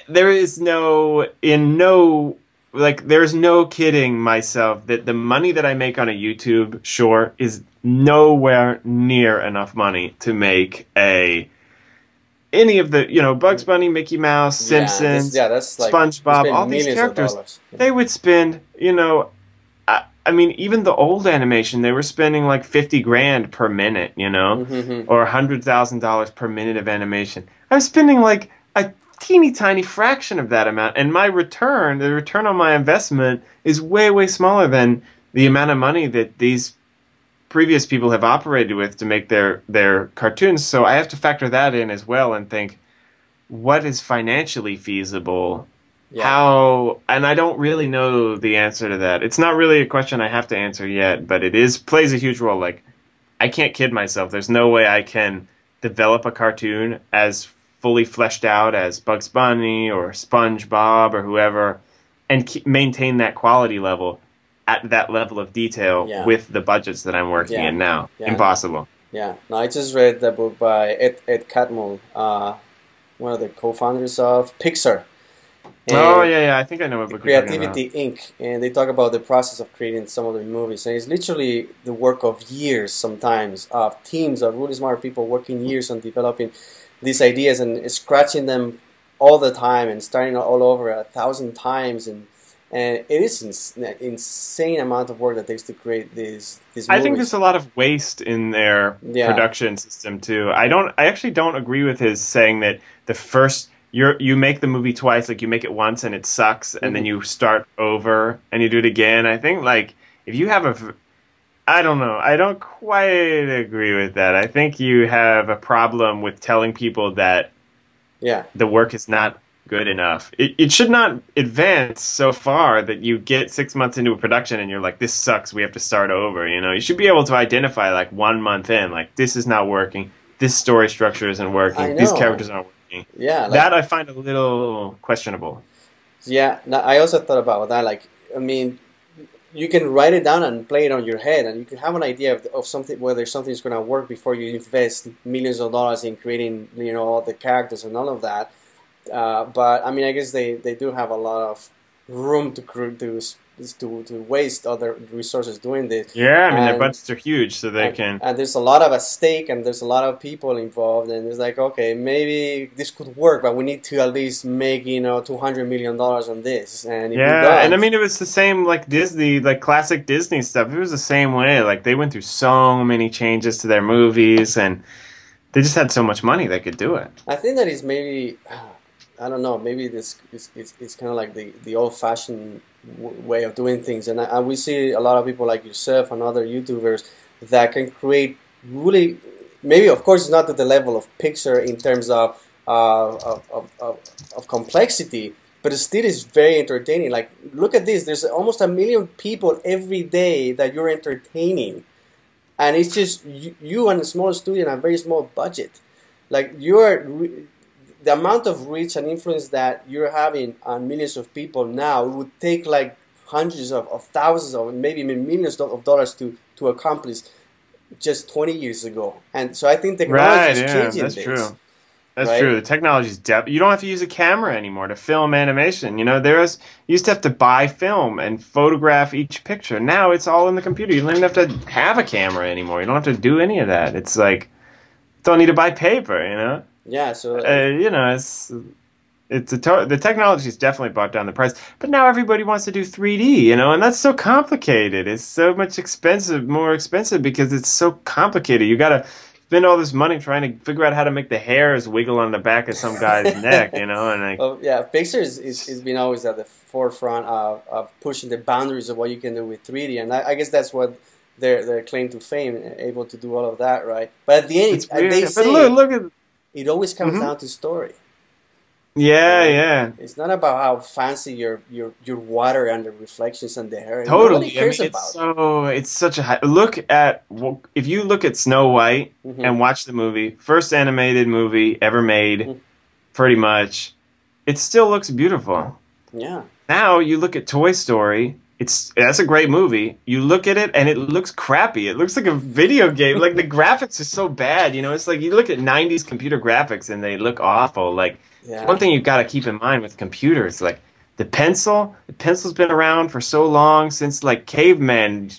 there is no in no like there's no kidding myself that the money that I make on a YouTube short is nowhere near enough money to make a any of the, you know, Bugs Bunny, Mickey Mouse, Simpsons, That's like they SpongeBob, all spend these millions of characters, dollars. Yeah. they would spend, you know, I mean, even the old animation, they were spending like 50 grand per minute, you know, Mm-hmm. or $100,000 per minute of animation. I'm spending like a teeny tiny fraction of that amount, and my return, the return on my investment, is way, way smaller than the amount of money that these previous people have operated with to make their cartoons. So I have to factor that in as well and think, what is financially feasible? Yeah. How, and I don't really know the answer to that. It's not really a question I have to answer yet, but it is plays a huge role. Like, I can't kid myself. There's no way I can develop a cartoon as fully fleshed out as Bugs Bunny or SpongeBob or whoever and maintain that quality level at that level of detail Yeah. with the budgets that I'm working Yeah. in now. Yeah. Impossible. Yeah. No, I just read the book by Ed Catmull, one of the co-founders of Pixar. Oh, And yeah, I think I know what book you're talking about. Creativity Inc. And they talk about the process of creating some of the movies. And it's literally the work of years sometimes, of teams of really smart people working years on developing these ideas and scratching them all the time and starting all over 1,000 times. And it is insane amount of work that takes to create these movies. I think there's a lot of waste in their production system too. I actually don't agree with his saying that the first you make the movie twice, like you make it once and it sucks, and then you start over and you do it again. I think like if you have I don't know, I don't quite agree with that. I think you have a problem with telling people that the work is not good enough. It should not advance so far that you get 6 months into a production and you're like, this sucks, we have to start over. You know, you should be able to identify like 1 month in, like this is not working, this story structure isn't working, these characters aren't working. Yeah, like, that I find a little questionable. Yeah, I also thought about that. Like, I mean, you can write it down and play it on your head, and you can have an idea of something, whether something's going to work before you invest millions of dollars in creating, you know, all the characters and all of that. But I mean, I guess they do have a lot of room to waste other resources doing this. Yeah, I mean, their budgets are huge, so they can. And there's a lot of at stake, and there's a lot of people involved, and it's like, okay, maybe this could work, but we need to at least make, you know, $200 million on this. And if and I mean, it was the same like Disney, like classic Disney stuff. It was the same way. Like they went through so many changes to their movies, and they just had so much money they could do it. I think that is maybe, I don't know, maybe this is kind of like the old-fashioned way of doing things, and we see a lot of people like yourself and other YouTubers that can create really, maybe of course it's not to the level of Pixar in terms of complexity, but it still is very entertaining. Like, look at this, there's almost 1 million people every day that you're entertaining, and it's just you and a small studio and a very small budget. Like, the amount of reach and influence that you're having on millions of people now, it would take like hundreds of thousands of maybe even millions of dollars to accomplish just 20 years ago. And so I think technology is changing that's this. True. That's true. The technology's you don't have to use a camera anymore to film animation. You know, you used to have to buy film and photograph each picture. Now it's all in the computer. You don't even have to have a camera anymore. You don't have to do any of that. It's like, don't need to buy paper, you know? Yeah, so you know, the technology's definitely brought down the price, but now everybody wants to do 3D, you know, and that's so complicated. It's so much more expensive because it's so complicated. You got to spend all this money trying to figure out how to make the hairs wiggle on the back of some guy's neck, you know, and like. Well, yeah, Pixar is been always at the forefront of pushing the boundaries of what you can do with 3D, and I guess that's what their claim to fame, able to do all of that, right? But at the end, they say, look at. it always comes Hmm. down to story. Yeah, Right? yeah. It's not about how fancy your water and the reflections and the hair, and nobody Totally. I mean, cares about it. it's such a high, look at if you look at Snow White Hmm. and watch the movie, first animated movie ever made, pretty much, it still looks beautiful. Yeah, Now you look at Toy Story, that's a great movie. You look at it and it looks crappy. It looks like a video game. Like the graphics are so bad, you know. It's like you look at 90s computer graphics and they look awful. Like one yeah, thing you've got to keep in mind with computers, like the pencil's been around for so long since like cavemen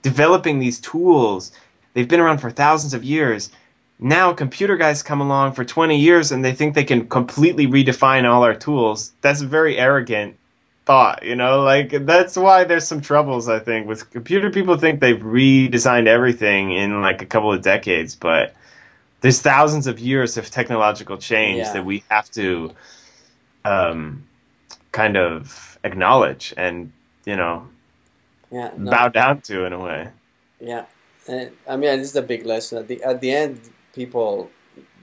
developing these tools. They've been around for thousands of years. Now computer guys come along for 20 years and they think they can completely redefine all our tools. That's very arrogant thought, you know, like that's why there's some troubles, I think, with computer people think they've redesigned everything in like a couple of decades, but there's thousands of years of technological change yeah, that we have to um, kind of acknowledge and, you know, yeah. bow No, down to in a way. yeah. And I mean, this is a big lesson. At the end, people,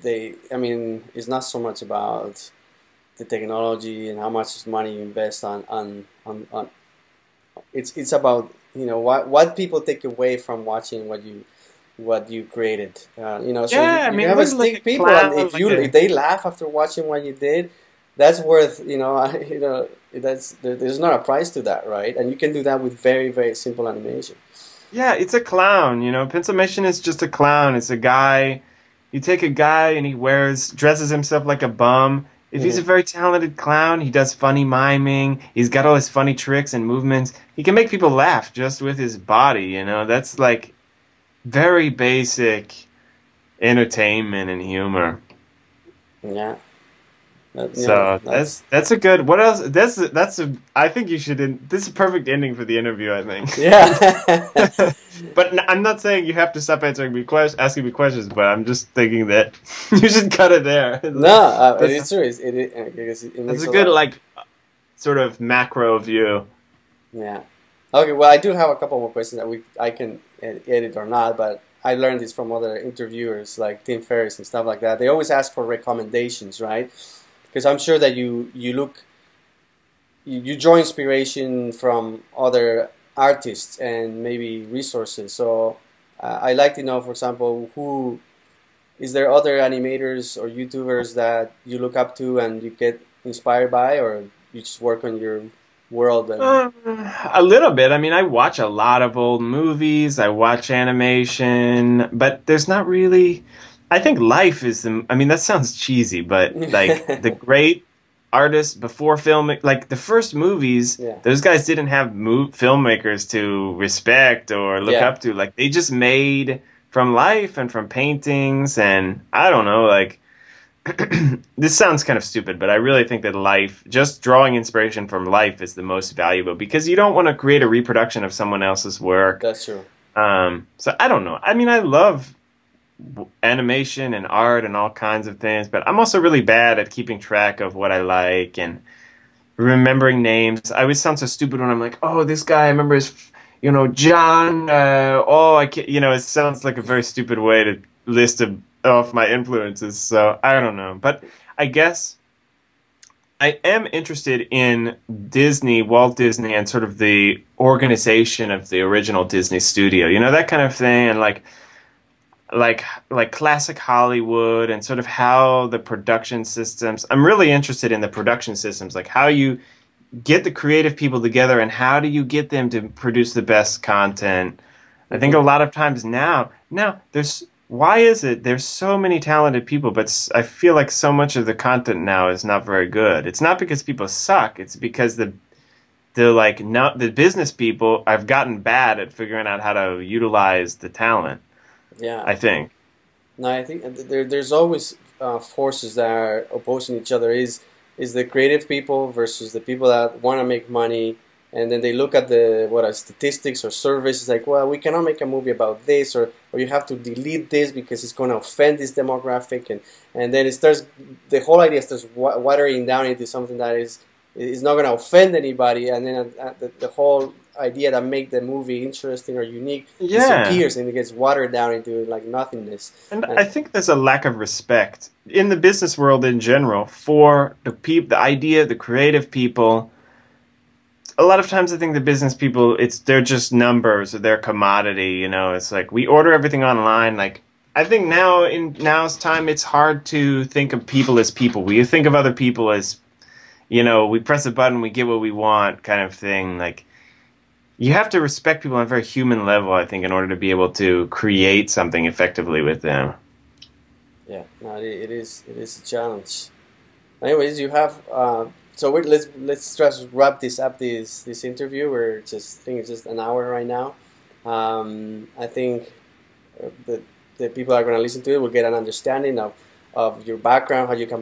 I mean, it's not so much about the technology and how much money you invest on. It's about, what people take away from watching what you created. So if you, Yeah, I if you mean, have a look like a stick people, and clown, if like you a if they laugh after watching what you did, that's worth, there's not a price to that, right? And you can do that with very, very simple animation. yeah, it's a clown, you know. Pencilmation is just a clown. It's a guy. You take a guy and he dresses himself like a bum. If he's a Hmm. very talented clown, he does funny miming. He's got all his funny tricks and movements. He can make people laugh just with his body, you know. That's like very basic entertainment and humor. Yeah, So that's that's a good. What else? That's a. I think you should. This is a perfect ending for the interview. I think. yeah. But I'm not saying you have to stop asking me questions. But I'm just thinking that you should cut it there. No, That's it's true. Because it that's makes a a good lot. like sort of macro view. Yeah. Okay. Well, I do have a couple more questions that I can edit or not, but I learned this from other interviewers like Tim Ferriss and stuff like that. They always ask for recommendations, right? Because I'm sure that you draw inspiration from other artists and maybe resources. So I like to know, for example, who is there other animators or YouTubers that you look up to and you get inspired by, or you just work on your world and A little bit. I mean, I watch a lot of old movies. I watch animation, but there's not really. I think life is the. I mean, that sounds cheesy, but like the great artists before film, like the first movies, yeah, those guys didn't have filmmakers to respect or look yeah, up to. Like they just made from life and from paintings, and I don't know, like this sounds kind of stupid, but I really think that life, just drawing inspiration from life, is the most valuable because you don't want to create a reproduction of someone else's work. that's true. So I don't know. I mean, I love animation and art and all kinds of things, but I'm also really bad at keeping track of what I like and remembering names. I always sound so stupid when I'm like, oh, this guy, I remember his, John. I can't, it sounds like a very stupid way to list off my influences. So I don't know, but I guess I am interested in Disney, Walt Disney, and sort of the organization of the original Disney studio. You know, that kind of thing, and like classic Hollywood and sort of how the production systems. I'm really interested in the production systems, like how you get the creative people together and how do you get them to produce the best content. I think a Hmm. lot of times now there's why is it there's so many talented people, but I feel like so much of the content now is not very good. It's not because people suck, it's because the like no, the business people have gotten bad at figuring out how to utilize the talent, Yeah. I think. No, I think there's always forces that are opposing each other. Is the creative people versus the people that want to make money, and then they look at the what are statistics or surveys. It's like, well, we cannot make a movie about this, or you have to delete this because it's going to offend this demographic, and then it starts the whole idea starts watering down into something that is not going to offend anybody, and then the whole idea that make the movie interesting or unique Yeah. disappears and it gets watered down into like nothingness. And I think there's a lack of respect in the business world in general for the idea, the creative people. A lot of times I think the business people, they're just numbers or they're commodity, you know. It's like we order everything online. Like I think now's time it's hard to think of people as people. We think of other people as, you know, we press a button, we get what we want kind of thing. Like you have to respect people on a very human level, I think, in order to be able to create something effectively with them. Yeah, no, it is a challenge. Anyways, you have so let's just wrap this up this interview. We're just I think it's just an hour right now. I think the people that are going to listen to it will get an understanding of your background, how you come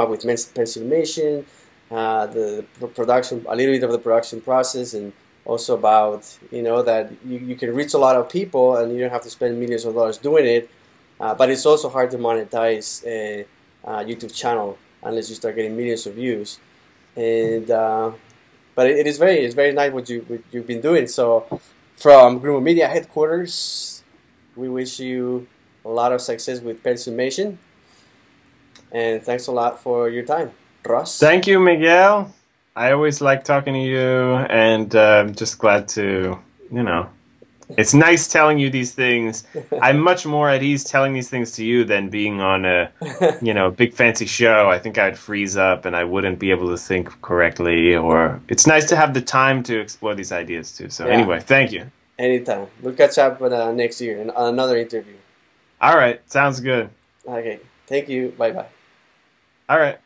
up with Pencilmation, the production, a little bit of the production process, and also about that you can reach a lot of people and you don't have to spend millions of dollars doing it. But it's also hard to monetize a YouTube channel unless you start getting millions of views. And but it's very nice what you've been doing. So from Grumo Media headquarters, we wish you a lot of success with Pencilmation. And thanks a lot for your time, Ross. Thank you, Miguel. I always like talking to you, and just glad to, it's nice telling you these things. I'm much more at ease telling these things to you than being on a, big fancy show. I think I'd freeze up and I wouldn't be able to think correctly. Or it's nice to have the time to explore these ideas too. So anyway, thank you. Anytime. We'll catch up next year in another interview. All right. Sounds good. Okay. Thank you. Bye-bye. All right.